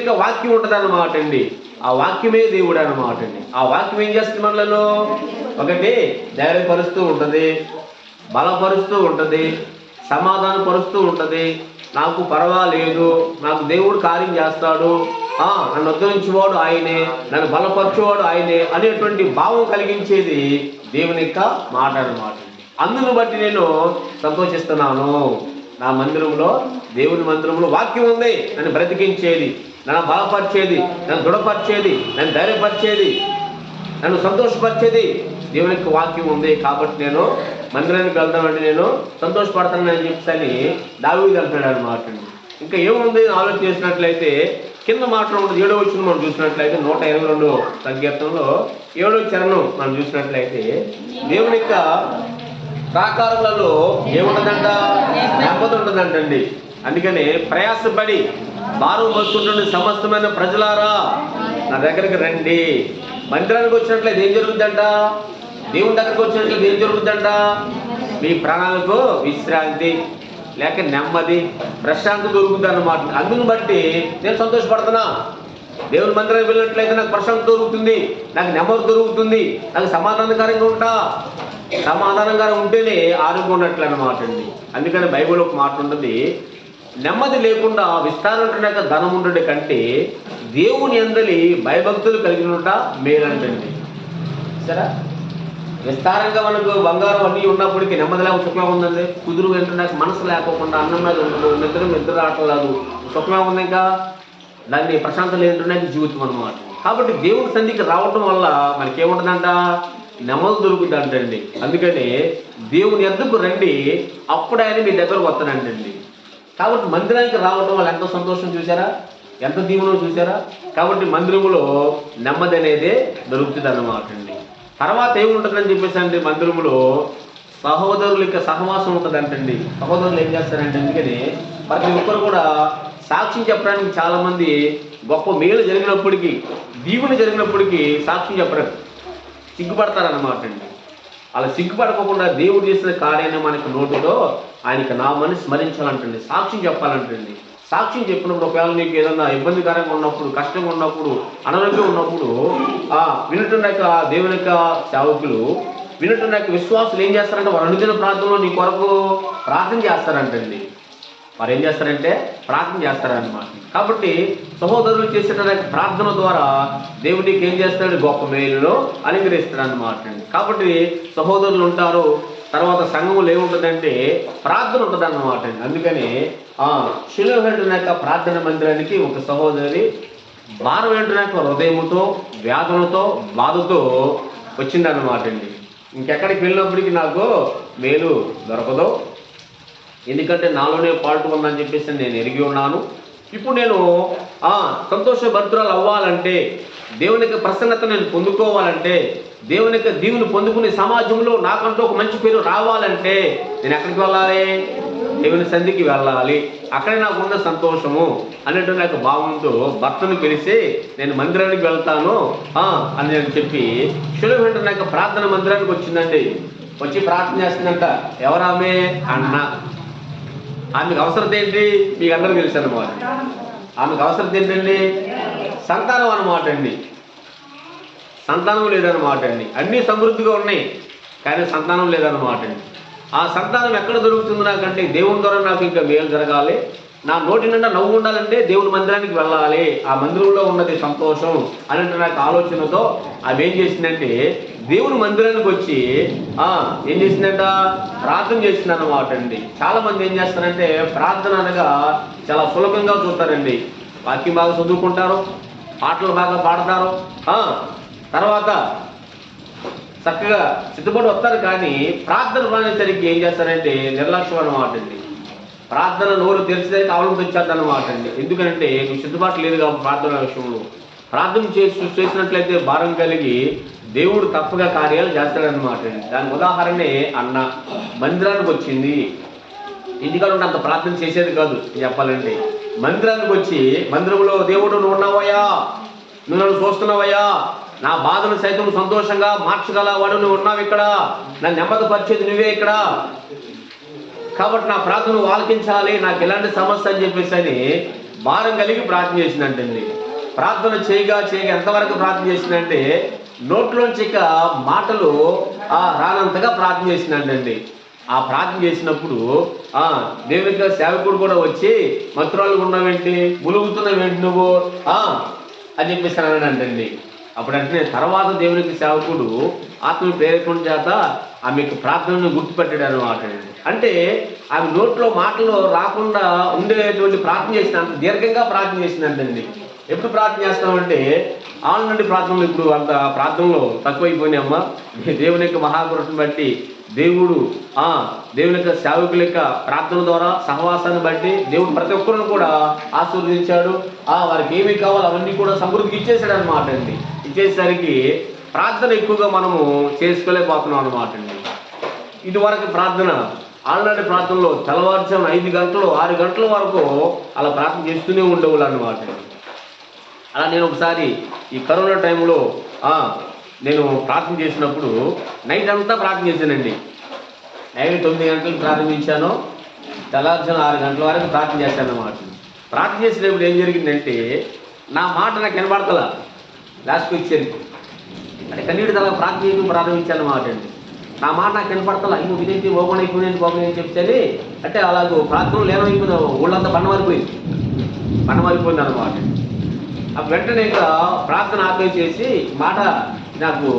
యొక్క వాక్యం ఉంటుంది అన్నమాట అండి. ఆ వాక్యమే దేవుడు అన్నమాట అండి. ఆ వాక్యం ఏం చేస్తుంది మనలో? ఒకటి ధైర్యపరుస్తూ ఉంటుంది, బలపరుస్తూ ఉంటుంది, సమాధానపరుస్తూ ఉంటుంది. నాకు పర్వాలేదు, నాకు దేవుడు కార్యం చేస్తాడు, నన్ను ఉద్ధరించేవాడు ఆయనే, నన్ను బలపరచేవాడు ఆయనే అనేటువంటి భావం కలిగించేది దేవుని యొక్క మాట అన్నమాట. అందును బట్టి నేను సంతోషిస్తున్నాను. నా మందిరంలో, దేవుని మందిరంలో వాక్యం ఉంది, నన్ను బ్రతికించేది, నన్ను బలపరిచేది, నన్ను దృఢపరిచేది, నన్ను ధైర్యపరిచేది, నన్ను సంతోషపరిచేది దేవుని యొక్క వాక్యం ఉంది. కాబట్టి నేను మందిరానికి వెళ్తానంటే నేను సంతోషపడతానని చెప్పని దావీదు అంటున్నాడు అన్నమాట. ఇంకా ఏముంది ఆలోచన చేసినట్లయితే కింద మాటలు ఉంటుంది. 7వ వచనం మనం చూసినట్లయితే 122 సంకీర్తనలో 7వ చరణం మనం చూసినట్లయితే దేవుని యొక్క ప్రాకారాలలో ఏముంటుందంట? నెమ్మది ఉంటుందంటండి. అందుకని ప్రయాసపడి భారం మోసుకుంటున్న సమస్తమైన ప్రజలారా నా దగ్గరికి రండి. మందిరానికి వచ్చినట్లయితే ఏం జరుగుతుందంట? దేవుని దగ్గరికి వచ్చినట్లయితే ఏం జరుగుతుందంట? మీ ప్రాణాలకు విశ్రాంతి లేక నెమ్మది, ప్రశాంతి దొరుకుతుంది అన్నమాట. అందుని బట్టి నేను సంతోషపడుతున్నా. దేవుని మందిరానికి వెళ్ళినట్లయితే నాకు ప్రశాంతి దొరుకుతుంది, నాకు నెమ్మది దొరుకుతుంది, నాకు సమాధానంగా ఉంటేనే ఆరోగ్యం ఉన్నట్లు అన్నమాట అండి. అందుకని బైబిల్ ఒక మాట ఉంటుంది, నెమ్మది లేకుండా విస్తారమైన ధనం ఉండే కంటే దేవుని యందలి భయభక్తులు కలిగి ఉంట మేలంటండి. సరే, విస్తారంగా మనకు బంగారం అన్నీ ఉన్నప్పటికీ నెమ్మది లేక సుఖమే ఉందండి. కుదురు వెంటనే మనసు లేకోకుండా అన్నం మీద ఉండదు, నిద్ర రావట్లేదు, సుఖమే ఉంది. ఇంకా దాన్ని ప్రశాంతత లేదంటే జీవితం అన్నమాట. కాబట్టి దేవుని సన్నిధికి రావటం వల్ల మనకేముంటుందంట? నెమ్మది దొరుకుతుంది అంటండి. అందుకని దేవుని ఎద్దుకు రండి, అప్పుడు ఆయన మీ దగ్గరకు వస్తానంటండి. కాబట్టి మందిరానికి రావటం వల్ల ఎంత సంతోషం చూసారా, ఎంత దీవెన చూసారా. కాబట్టి మందిరంలో నెమ్మది అనేది దొరుకుతుంది అన్నమాట అండి. తర్వాత ఏముంటుందని చెప్పేసి అంటే మందిరంలో సహోదరుల యొక్క సహవాసం ఉంటుంది అంటండి. సహోదరులు ఏం చేస్తారంటే, అందుకని ప్రతి ఒక్కరు కూడా సాక్ష్యం చెప్పడానికి చాలామంది గొప్ప మేలు జరిగినప్పటికీ, దీవెన జరిగినప్పటికీ సాక్ష్యం చెప్పడానికి సిగ్గుపడతారన్నమాట అండి. అలా సిగ్గుపడకుండా దేవుడు చేసిన కార్యాన్ని మనకి నోటితో ఆయనకి నామని స్మరించాలంటండి, సాక్ష్యం చెప్పాలంటండి. సాక్ష్యం చెప్పినప్పుడు ఒకవేళ నీకు ఏదన్నా ఇబ్బందికరంగా ఉన్నప్పుడు, కష్టంగా ఉన్నప్పుడు, అనారోగ్యం ఉన్నప్పుడు వినుటున్న దేవుని యొక్క సేవకులు, వినుటున్న విశ్వాసులు ఏం చేస్తారంటే వారు అనుదిన ప్రార్థనలో నీ కొరకు ప్రార్థన చేస్తారంటండి. వారు ఏం చేస్తారంటే ప్రార్థన చేస్తారన్నమాట. కాబట్టి సహోదరులు చేసిన ప్రార్థన ద్వారా దేవుడికి ఏం చేస్తాడు? గొప్ప మేలులో అనుగ్రహిస్తాడు అన్నమాట అండి. కాబట్టి సహోదరులు ఉంటారు. తర్వాత సంఘములు ఏముంటుందంటే ప్రార్థన ఉంటుంది అన్నమాట అండి. అందుకని షిలో వెంటనే ప్రార్థన మందిరానికి ఒక సహోదరి భారం వెంటనే హృదయముతో, వ్యాధులతో, బాధతో వచ్చిందన్నమాట అండి. ఇంకెక్కడికి వెళ్ళినప్పటికీ నాకు మేలు దొరకదు, ఎందుకంటే నాలోనే పాల్టు ఉందని చెప్పేసి నేను ఎరిగి ఉన్నాను. ఇప్పుడు నేను సంతోషభరితురాలు అవ్వాలంటే, దేవుని యొక్క ప్రసన్నత నేను పొందుకోవాలంటే, దేవుని యొక్క దీవుని పొందుకునే సమాజంలో నాకంటూ ఒక మంచి పేరు రావాలంటే నేను ఎక్కడికి వెళ్ళాలి? దేవుని సన్నిధికి వెళ్ళాలి. అక్కడే నాకు ఉన్న సంతోషము అనేటువంటి నాకు భావంతో భర్తను పిలిచి నేను మందిరానికి వెళ్తాను అని నేను చెప్పి షులో వెంటనే నాకు ప్రార్థన మందిరానికి వచ్చిందండి. వచ్చి ప్రార్థన చేస్తుందంట. ఎవరామె? అన్న. ఆమెకు అవసరం ఏంటి? మీకు అందరూ తెలుసు అన్నమాట. ఆమెకు అవసరం ఏంటండి? సంతానం అన్నమాట అండి. సంతానం లేదన్నమాట అండి. అన్నీ సమృద్ధిగా ఉన్నాయి కానీ సంతానం లేదన్నమాట అండి. ఆ సంతానం ఎక్కడ దొరుకుతుంది నాకంటే? దేవుని ద్వారా నాకు ఇంకా మేలు జరగాలి, నా నోటి నిండా నవ్వు ఉండాలంటే దేవుని మందిరానికి వెళ్ళాలి, ఆ మందిరంలో ఉన్నది సంతోషం అనేటువంటి నాకు ఆలోచనతో ఆమె ఏం చేసిందంటే దేవుని మందిరానికి వచ్చి ఏం చేసిందంట? ప్రార్థన చేసింది అన్నమాట అండి. చాలా మంది ఏం చేస్తారంటే ప్రార్థన అనగా చాలా సులభంగా చూస్తారండి. వాక్యం బాగా చదువుకుంటారు, పాటలు బాగా పాడతారు, తర్వాత చక్కగా సిద్ధపడి వస్తారు. కానీ ప్రార్థన రానేసరికి ఏం చేస్తారంటే నిర్లక్ష్యం అన్నమాట అండి. ప్రార్థన నోరు తెరిచేసరికి అవలం తెచ్చేద్దన్నమాట అండి. ఎందుకంటే నువ్వు సిద్ధపాటు లేదు కాబట్టి ప్రార్థన విషయంలో ప్రార్థన చేసినట్లయితే భారం కలిగి దేవుడు తప్పగా కార్యాలు చేస్తాడన్నమాట అండి. దానికి ఉదాహరణే అన్న మందిరానికి వచ్చింది. ఇంటికాడ ఉంటే అంత ప్రార్థన చేసేది కాదు చెప్పాలంటే. మందిరానికి వచ్చి మందిరంలో దేవుడు నువ్వు ఉన్నావయ్యా, నువ్వు నన్ను చూస్తున్నావయ్యా, నా బాధను సైతం సంతోషంగా మార్చగలవాడు నువ్వు ఉన్నావు ఇక్కడ, నన్ను నెమ్మది పరిచేది నువ్వే ఇక్కడ, కాబట్టి నా ప్రార్థన ఆలకించాలి, నాకు ఎలాంటి సమస్య అని చెప్పేసి అని భారం కలిగి ప్రార్థన చేసిందంటండి. ప్రార్థన చేయగా ఎంతవరకు ప్రార్థన చేసిందంటే నోట్లోంచి ఇక మాటలు రానంతగా ప్రార్థన చేసిందంటండి. ఆ ప్రార్థన చేసినప్పుడు దేవుని సేవకుడు కూడా వచ్చి మత్తురాలు ఉన్నావేంటి, ములుగుతున్నావేంటి నువ్వు అని చెప్పేసి అన్నాడంటండి. అప్పుడు అంటే తర్వాత దేవునికి సేవకుడు ఆత్మ ప్రేరేపణ చేత ఆమెకు ప్రార్థనను గుర్తుపెట్టాడు అనమాట. అంటే ఆమె నోట్లో మాటలు రాకుండా ఉండేటువంటి ప్రార్థన చేసిన, అంత దీర్ఘంగా ప్రార్థన చేసిందంటండి. ఎప్పుడు ప్రార్థన చేస్తామంటే ఆల్రెడీ ప్రార్థనలు ఇప్పుడు అంత ప్రార్థనలో తక్కువైపోయినాయమ్మా. దేవుని యొక్క మహాపురుషుని బట్టి దేవుడు దేవుని యొక్క సేవకుల యొక్క ప్రార్థన ద్వారా సహవాసాన్ని బట్టి దేవుడు ప్రతి ఒక్కరిని కూడా ఆశీర్వదించాడు. వారికి ఏమి కావాలో అవన్నీ కూడా సమృద్ధికి ఇచ్చేసాడు అనమాట అండి. ఇచ్చేసరికి ప్రార్థన ఎక్కువగా మనము చేసుకోలేకపోతున్నాం అనమాట అండి. ఇదివరకు ప్రార్థన ఆల్రెడీ ప్రార్థనలో తెల్లవారుజామున 5 గంటలు 6 గంటల వరకు అలా ప్రార్థన చేస్తూనే ఉండేవాళ్ళు అనమాట. అలా నేను ఒకసారి ఈ కరోనా టైంలో నేను ప్రార్థన చేసినప్పుడు నైట్ అంతా ప్రార్థన చేశానండి. నైట్ 9 గంటలకు ప్రారంభించాను, తెల్లారుజామున 6 గంటల వరకు ప్రార్థన చేశాను అన్నమాట. ప్రార్థన చేసినప్పుడు ఏం జరిగిందంటే నా మాట నాకు వినబడతలా. లాస్ట్కి వచ్చేసరికి అంటే కన్నీటి తల ప్రార్థన చేయడం ప్రారంభించాను అన్నమాట అండి. నా మాట నాకు వినపడతలా. ఇంకో విదేశీ ఓపెన్ అయిపోయింది చెప్తే అంటే అలాగూ ప్రార్థన లేనైపోయింది, ఊళ్ళంతా బండమైపోయింది అన్నమాట. వెంటనే ఇక ప్రార్థన ఆపేసేసి మాట నాకు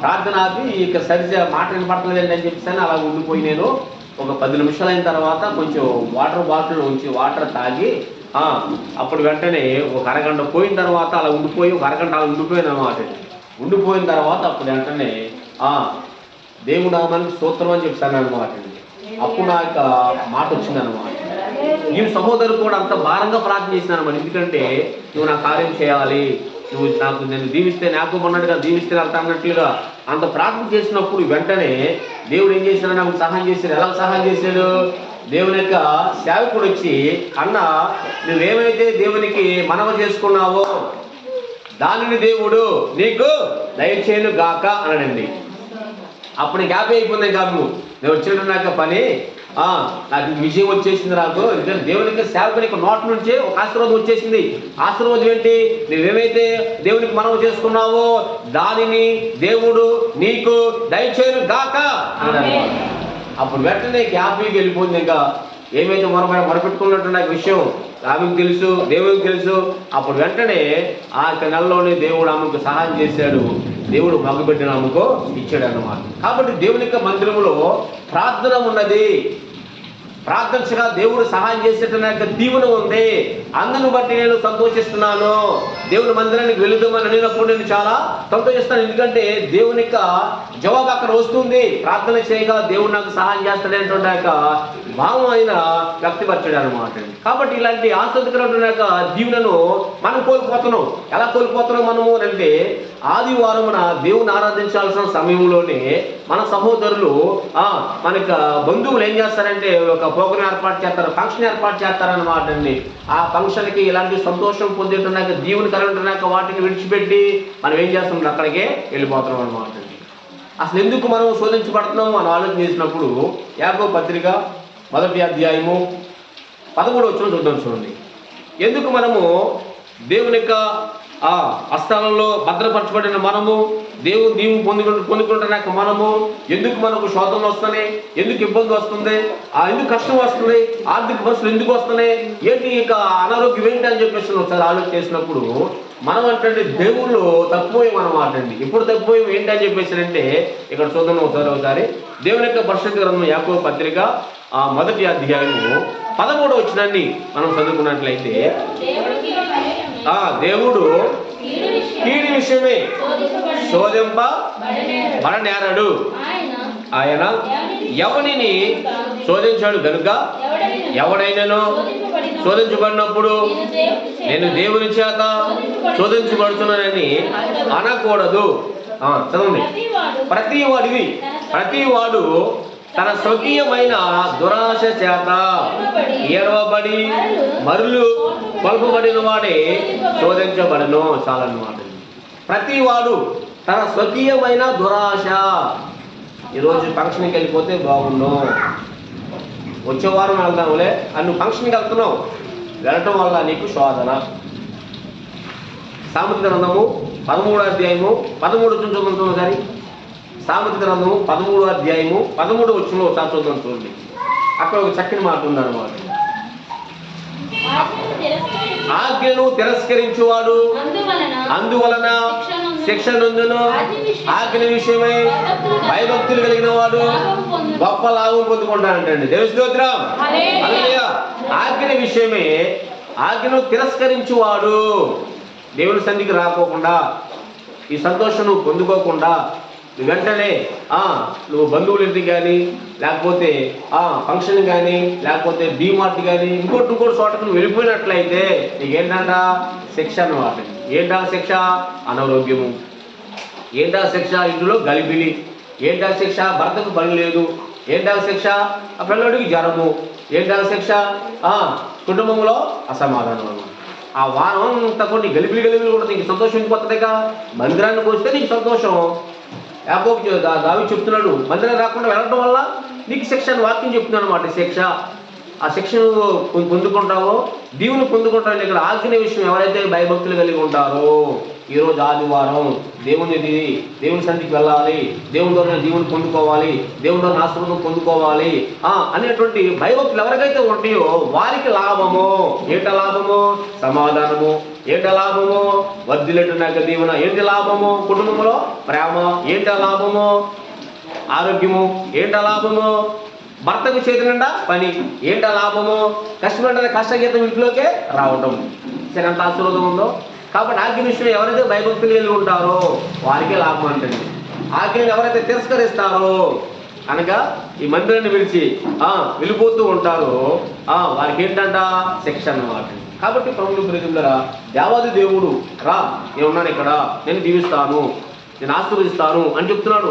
ప్రార్థన ఆపి ఇక సరిగ్గా మాట వినపడతలేదండి అని చెప్పేసి అలా ఉండిపోయి నేను ఒక 10 నిమిషాలు అయిన తర్వాత కొంచెం వాటర్ బాటిల్ ఉంచి వాటర్ తాగి అప్పుడు వెంటనే ఒక అరగంట పోయిన తర్వాత అలా ఉండిపోయి ఒక అరగంట అలా ఉండిపోయాను అనమాట. ఉండిపోయిన తర్వాత అప్పుడు వెంటనే దేవుడు నామానికి స్తోత్రం అని చెప్పాను అనమాట. అప్పుడు నా యొక్క మాట వచ్చిందనమాట. ఈ సహోదరు కూడా అంత భారంగా ప్రార్థన చేసినాను అనమాట. ఎందుకంటే నువ్వు నా కార్యం చేయాలి, నువ్వు నేను దీవిస్తే నాకు ఉన్నట్టుగా దీవిస్తే వెళ్తా అన్నట్లుగా అంత ప్రార్థన చేసినప్పుడు వెంటనే దేవుడు ఏం చేశాడు, నాకు సహాయం చేశాడు. ఎలా సహాయం చేశాడు? దేవుని యొక్క సేవకుడు వచ్చి అన్న నువ్వేమైతే దేవునికి మనవ చేసుకున్నావో దానిని దేవుడు నీకు దయచేయను గాక అన్నాడండి. అప్పుడు హ్యాపీ అయిపోయింది కాదు, నేను వచ్చినట్టు పని నాకు విజయం వచ్చేసింది. నాకు దేవునికి సేవకునికి నోట్ నుంచి ఒక ఆశీర్వాదం వచ్చేసింది. ఆశీర్వాదం ఏంటి? నువ్వేమైతే దేవునికి మనవి చేసుకున్నావో దానిని దేవుడు నీకు దయచేయను గాక అన్నాడు. అప్పుడు వెంటనే హ్యాపీకి వెళ్ళిపోయింది. ఇంకా ఏమైతే మొరపెట్టుకున్నట్టు నాకు విషయం ఆమెకు తెలుసు, దేవునికి తెలుసు. అప్పుడు వెంటనే ఆ నెలలోనే దేవుడు ఆమెకు సహాయం చేశాడు. దేవుడు మగబెట్టిన ఆమెకు ఇచ్చాడు అన్నమాట. కాబట్టి దేవుని యొక్క మందిరంలో ప్రార్థన ఉన్నది. ప్రార్థనగా దేవుడు సహాయం చేసేట దీవెన ఉంది. అందును బట్టి నేను సంతోషిస్తున్నాను. దేవుని మందిరానికి వెళుదామని అనినప్పుడు నేను చాలా సంతోషిస్తాను. ఎందుకంటే దేవుని యొక్క జవాబు అక్కడ వస్తుంది. ప్రార్థన చేయగా దేవుడు నాకు సహాయం చేస్తాడేటువంటి యొక్క భావం ఆయన వ్యక్తపరచాడు అనమాట. కాబట్టి ఇలాంటి ఆసక్తికరమైన దీవెనను మనం కోల్పోతున్నాం. ఎలా కోల్పోతున్నాం మనము అంటే ఆదివారమున దేవుని ఆరాధించాల్సిన సమయంలోనే మన సహోదరులు మనకు బంధువులు ఏం చేస్తారంటే ఒక ప్రోగ్రాం ఏర్పాటు చేస్తారు, ఫంక్షన్ ఏర్పాటు చేస్తారన్నమాట అండి. ఆ ఫంక్షన్కి ఇలాంటి సంతోషం పొందేటున్నాక దీవుని కలుగుతున్నాక వాటిని విడిచిపెట్టి మనం ఏం చేస్తున్నాం, అక్కడికే వెళ్ళిపోతున్నాం అనమాట అండి. అసలు ఎందుకు మనం శోధించబడుతున్నాం మనం ఆలోచన చేసినప్పుడు యాకోబు పత్రిక 1వ అధ్యాయము 13వ వచనం చూద్దాం. చూడండి, ఎందుకు మనము దేవుని యొక్క హస్తాలలో భద్రపరచబడిన మనము నీవు పొందుకుంటున్నాక మనము ఎందుకు మనకు శోధనలు వస్తున్నాయి, ఎందుకు ఇబ్బంది వస్తుంది, ఎందుకు కష్టం వస్తుంది, ఆర్థిక పరిస్థితులు ఎందుకు వస్తున్నాయి, ఏంటి ఇక అనారోగ్యం ఏంటి అని చెప్పేసి ఒకసారి ఆలోచన చేసినప్పుడు మనం అంటే దేవుళ్ళు తప్పిపోయామన్నమాట అండి. ఎప్పుడు తప్పిపోయాం ఏంటి అని చెప్పేసి అంటే ఇక్కడ చూద్దాం ఒకసారి దేవుని యొక్క పరిశుద్ధ గ్రంథం యాకోబు పత్రిక 1వ అధ్యాయము 13వ వచనాన్ని మనం చదువుకున్నట్లయితే దేవుడు కీడి విషయమే శోధింపబడనేరడు, ఆయన ఎవరిని శోధించాడు గనుక ఎవడైనాను శోధించబడినప్పుడు నేను దేవుని చేత శోధించబడుతున్నానని అనకూడదు. చదవండి, ప్రతివాడు తన స్వకీయమైన దురాశ చేత ఏడవబడి మరులు కొల్పబడిన వాడే శోధించబడను. చాలన్నమాట. ప్రతివాడు తన స్వకీయమైన దురాశ. ఈరోజు ఫంక్షన్కి వెళ్ళిపోతే బాగుండు, వచ్చే వారం వెళ్దాంలే అని నువ్వు ఫంక్షన్కి వెళ్తున్నావు. వెళ్ళటం వల్ల నీకు శోధన. సామెత గ్రంథము 13వ అధ్యాయము 13 చూద్దాం కానీ. సామెత గ్రంథము 13వ అధ్యాయము 13 వచనంలో ఒకసారి చూద్దాం చూడండి. అక్కడ ఒక చక్కని మాట ఉందన్నమాట. ఆజ్ఞను తిరస్కరించువాడు అందువలన శిక్ష నొందును, ఆజ్ఞ విషయమై భయభక్తులు కలిగిన వాడు గొప్ప లాభం పొందుకుంటానంటండి. దేవుని స్తోత్రం. హల్లెలూయా. ఆజ్ఞ విషయమే, ఆజ్ఞను తిరస్కరించువాడు, దేవుని సన్నిధికి రాకోకుండా, ఈ సంతోషం నువ్వు పొందుకోకుండా వెంటనే నువ్వు బంధువుల ఇంటికి కానీ, లేకపోతే ఫంక్షన్ కానీ, లేకపోతే డీమార్ట్ కానీ, ఇంకోటి చోటకు నువ్వు వెళ్ళిపోయినట్లయితే నీకేంటంట శిక్ష అన్నమాట. ఏంటా శిక్ష? అనారోగ్యము. ఏంటా శిక్ష? ఇంట్లో గలిబిలి. ఏంటా శిక్ష? భర్తకు పని లేదు. ఏంటా శిక్ష? ఆ పిల్లడికి జ్వరము. ఏంటా శిక్ష? కుటుంబంలో అసమాధానం. ఆ వారం అంతా కొన్ని గలిబిలి కూడా నీకు సంతోషం ఇంకొత్తదిగా. మందిరానికి వస్తే నీకు సంతోషం. యాకోబు దావీదు చెప్తున్నాడు, మందిరం రాకుండా వెళ్ళడం వల్ల నీకు శిక్ష అని వాక్యం చెప్తున్నాడు అన్నమాట. శిక్ష, ఆ శిక్షను పొందుకుంటావో దీవుని పొందుకుంటావు. ఇక్కడ ఆజ్ఞ విషయం ఎవరైతే భయభక్తులు కలిగి ఉంటారో, ఈరోజు ఆదివారం దేవుని సన్నిధికి వెళ్ళాలి, దేవుని ద్వారా దీవుని పొందుకోవాలి, దేవుని ద్వారా ఆశీర్వాదం పొందుకోవాలి అనేటువంటి భయభక్తులు ఎవరికైతే ఉంటాయో వారికి లాభము. ఏంట లాభము? సమాధానము. ఏంట లాభము? వర్ధిల్లుటకు దీవెన. ఏంటి లాభము? కుటుంబంలో ప్రేమ. ఏంట లాభము? ఆరోగ్యము. ఏంట లాభము? భర్తకు చేతి నిండా పని. ఏంట లాభము? కష్టపడిన కష్టగీతం ఇంట్లోకే రావటం. సరే, అంత ఆశీర్వాదం ఉందో. కాబట్టి ఆజ్ఞ విషయంలో ఎవరైతే భయభక్తులు కలిగి ఉంటారో వారికే లాభం అంటండి. ఆజ్ఞను ఎవరైతే తిరస్కరిస్తారో అనగా ఈ మందిరాన్ని విడిచి వెళ్ళిపోతూ ఉంటారో వారికి ఏంటంట శిక్ష అన్నమాట. కాబట్టి ప్రభువు ప్రియములారా, దేవాది దేవుడు రా, నేనున్నాను ఇక్కడ, నేను దీవిస్తాను, నేను ఆశీర్వదిస్తాను అని చెప్తున్నాడు.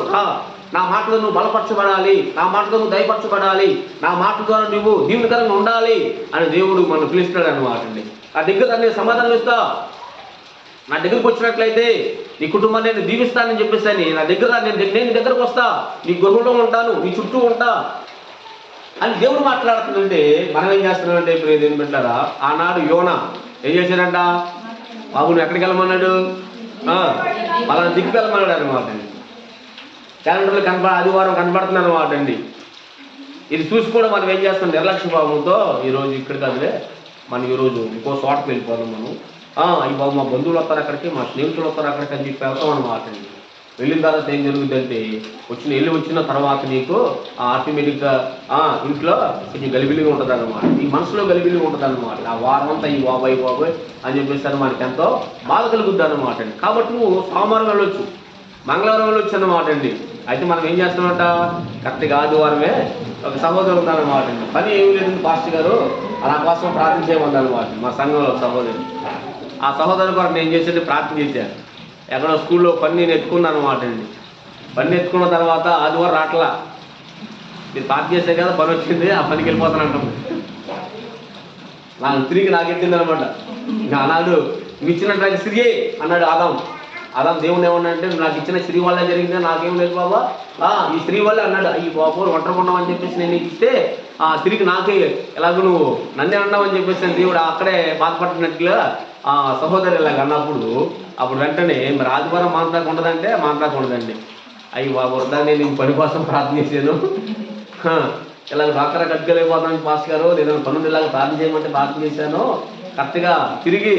నా మాటలో నువ్వు బలపరచబడాలి, నా మాటలో నువ్వు దయపరచబడాలి, నా మాట ద్వారా నువ్వు దీవునికరంగా ఉండాలి అని దేవుడు మనం పిలుస్తున్నాడు అన్నమాట అండి. ఆ దగ్గర నేను సమాధానం ఇస్తా, నా దగ్గరకు వచ్చినట్లయితే నీ కుటుంబాన్ని నేను దీవిస్తానని చెప్పేసి నా దగ్గర నేను దగ్గరకు వస్తా, నీ గృహంలో ఉంటాను, నీ చుట్టూ ఉంటా అని దేవుడు మాట్లాడుతుందంటే మనం ఏం చేస్తున్నామంటే ఇప్పుడు ఏం పెట్టారా? ఆనాడు యోనా ఏం చేశాడంట? బాబు నువ్వు ఎక్కడికి వెళ్ళమన్నాడు? అలా దిక్కు వెళ్ళమన్నాడు అనమాట అండి. క్యాలెండర్లో ఆదివారం కనబడుతుంది అనమాట అండి. ఇది చూసి కూడా మనం ఏం చేస్తాం? నిర్లక్ష్య భావంతో ఈరోజు ఇక్కడ కాదులే, మనం ఈరోజు ఇంకో చోటకు వెళ్ళిపోదాం మనం. ఈ బాబు మా బంధువులు వస్తారు అక్కడికి, మా స్నేహితులు వస్తారు అక్కడికి అని చెప్పి వెళ్తాం అనమాట అండి. వెళ్ళిన తర్వాత ఏం జరుగుతుందంటే వచ్చిన తర్వాత నీకు ఆటోమేటిక్గా ఇంట్లో కొంచెం గలిబిలిగా ఉంటుంది అన్నమాట. ఈ మనసులో గలిబిలిగా ఉంటుంది అన్నమాట. ఆ వారం అంతా ఈ బాబాయ్ అని చెప్పేసి మనకి ఎంతో బాధ కలుగుద్ది అన్నమాట అండి. కాబట్టి నువ్వు సోమవారం వెళ్ళొచ్చు, మంగళవారం వెళ్ళొచ్చు అన్నమాట అండి. అయితే మనం ఏం చేస్తామంట? కరెక్ట్గా ఆదివారమే ఒక సహోదరు ఉందన్నమాట అండి. పని ఏమి లేదు పాస్టర్ గారు, నా కోసం ప్రార్థన చేయమన్నమాట మా సంఘంలో సహోదరు. ఆ సహోదరు కొరకు నేను చేసేది ప్రార్థన చేశాను. ఎక్కడో స్కూల్లో పని నేను ఎత్తుకున్నాను అనమాట అండి. పని ఎత్తుకున్న తర్వాత ఆదివారం రాట్లా, మీరు ప్రార్థన చేసే కదా పని వచ్చింది, ఆ పనికి వెళ్ళిపోతానంటాం. తిరిగి నాకెత్తింది అనమాట. ఇంకా అన్నాడు, నువ్వు ఇచ్చినట్టు సిరియే అన్నాడు ఆదాం దేవుడు ఏమన్నాడంటే, నాకు ఇచ్చిన స్త్రీ వల్ల జరిగింది, నాకేం లేదు బాబా, ఈ స్త్రీ వల్లే అన్నాడు. ఈ బాబు ఒంటరికొన్నావు అని చెప్పేసి నేను ఇస్తే తిరిగి నాకే ఎలాగో నువ్వు నన్నే అన్నావని చెప్పేసి దేవుడు అక్కడే బాధపడుతున్నట్టుగా సహోదరు ఇలాగ అన్నప్పుడు అప్పుడు వెంటనే మరి ఆదివారం మాట్లాడక ఉండదంటే మాట్లాడక ఉండదండి. అయ్యి బాబు వద్దా, నేను పని కోసం ప్రార్థన చేశాను, ఇలాగ డాక్టర్ కట్టుకెళ్ళిపోతాను పాస్ గారు, లేదంటే పనులు ఇలాగ ప్రార్థన చేయమంటే ప్రార్థన చేశాను, కరెక్ట్గా తిరిగి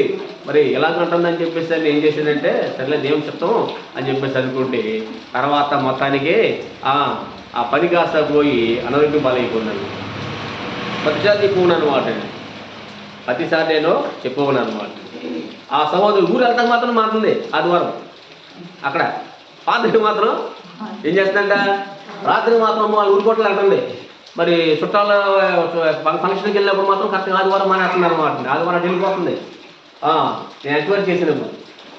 మరి ఎలాగంటుందని చెప్పేసి అని ఏం చేశానంటే సరేలే దేవుని చిత్తం అని చెప్పేసి అనుకుంటే తర్వాత మొత్తానికి ఆ పని కాస్త పోయి అనారోగ్యం పాలైపోయిందండి. ప్రతిసారి చెప్పుకున్నాను అనమాట అండి, ప్రతిసారి నేను చెప్పుకున్నాను అనమాట. ఆ సహోదరు ఊరు వెళ్తాక మాత్రం మారుతుంది ఆదివారం. అక్కడ రాత్రికి మాత్రం ఏం చేస్తుందంట? రాత్రి మాత్రం వాళ్ళు ఊరుకోట్లు వెళ్తుంది. మరి చుట్టాల ఫంక్షన్కి వెళ్ళినప్పుడు మాత్రం కరెక్ట్గా ఆదివారం మానేస్తున్నారు అనమాట. ఆదివారం అటు వెళ్ళిపోతుంది. నేను ఎంక్వైరీ చేసినప్పుడు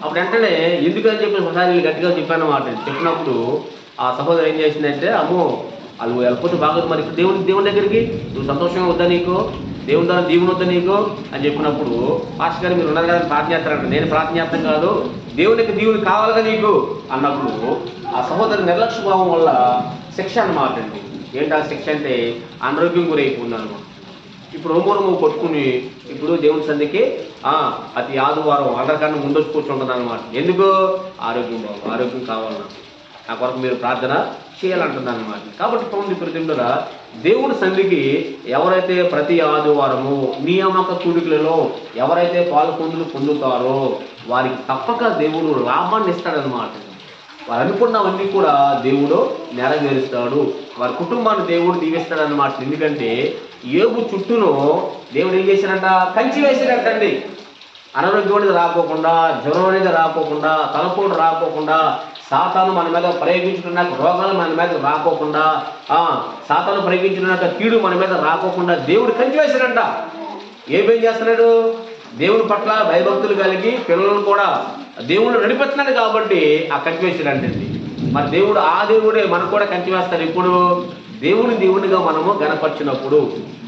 అప్పుడు వెంటనే ఎందుకని చెప్పి ఒకసారి గట్టిగా చెప్పాను అన్నమాట. చెప్పినప్పుడు ఆ సహోదరు ఏం చేసిందంటే, అమ్మో వాళ్ళు వెళ్ళిపోతే బాగోదు, మరి దేవుని దగ్గరికి నువ్వు సంతోషంగా వద్దా, నీకు దేవుని ద్వారా దీవుని వద్దా నీకు అని చెప్పినప్పుడు, పాస్టర్ గారు మీరు ఉన్నారు కదా ప్రార్థన చేస్తారంట. నేను ప్రార్థన చేస్తాం కాదు, దేవునికి దీవుని కావాలిగా నీకు అన్నప్పుడు ఆ సహోదరు నిర్లక్ష్య భావం వల్ల శిక్ష అన్నమాట అండి. ఏంటి ఆ శిక్ష అంటే అనారోగ్యం గురైపోయిందన్నమాట. ఇప్పుడు రొమ్ము కొట్టుకుని ఇప్పుడు దేవుని సంధికి అతి ఆదివారం అందరికన్నా ముందొచ్చి కూర్చుంటుంది అనమాట. ఎందుకు? ఆరోగ్యం బాగు, ఆరోగ్యం కావాలన్నా నా కొరకు మీరు ప్రార్థన చేయాలంటుంది అనమాట. కాబట్టి పొంది ప్రతిలో దేవుడి సంధికి ఎవరైతే ప్రతి ఆదివారము నియామక కూడికలలో ఎవరైతే పాల్గొందులు పొందుతారో వారికి తప్పక దేవుడు లాభాన్ని ఇస్తాడనమాట. వారు అనుకున్నవన్నీ కూడా దేవుడు నెరవేరుస్తాడు. వారి కుటుంబాన్ని దేవుడు దీవిస్తాడనమాట. ఎందుకంటే యోబు చుట్టూను దేవుడు ఏం చేశాడంట? కంచి వేసాడంటండి. అనారోగ్యం అనేది రాకోకుండా, జ్వరం అనేది రాకోకుండా, తలపోటు రాకోకుండా, సాతాను మన మీద ప్రయోగించుకున్న రోగాలు మన మీద రాకోకుండా, సాతాను ప్రయోగించుకున్న కీడు మన మీద రాకోకుండా దేవుడు కంచి వేశాడంట. ఏం చేస్తున్నాడు? దేవుని పట్ల భయభక్తులు కలిగి పిల్లలను కూడా దేవుడు నడిపెడుతున్నాడు కాబట్టి ఆ కంచి వేసాడంటండి. మరి దేవుడు ఆ దేవుడే మనకు కూడా కంచి వేస్తాడు. ఇప్పుడు దేవునిగా మనము గనపరిచినప్పుడు,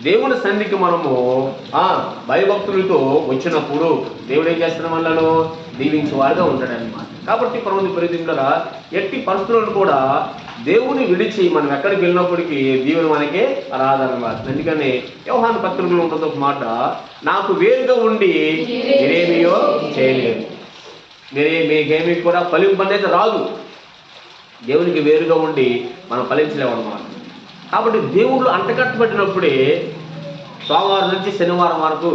దేవుని సన్నిధికి మనము భయభక్తులతో వచ్చినప్పుడు దేవుడు ఏం చేస్తున్న వాళ్ళను దీవించేవాడుగా ఉంటాడనమాట. కాబట్టి ప్రభుత్వ పరిధిలో ఎట్టి పరిస్థితులను కూడా దేవుని విడిచి మనం ఎక్కడికి వెళ్ళినప్పటికీ దేవుని మనకే రాదన్నమాట. అందుకని యోహాను పత్రికలో ఉంటుంది ఒక మాట, నాకు వేరుగా ఉండి మీరేమియో చేయలేదు. మీకేమీ కూడా ఫలింపు అనేది రాదు. దేవునికి వేరుగా ఉండి మనం ఫలించలేము అన్నమాట. కాబట్టి దేవుళ్ళు అంటకట్టబడినప్పుడే సోమవారం నుంచి శనివారం వరకు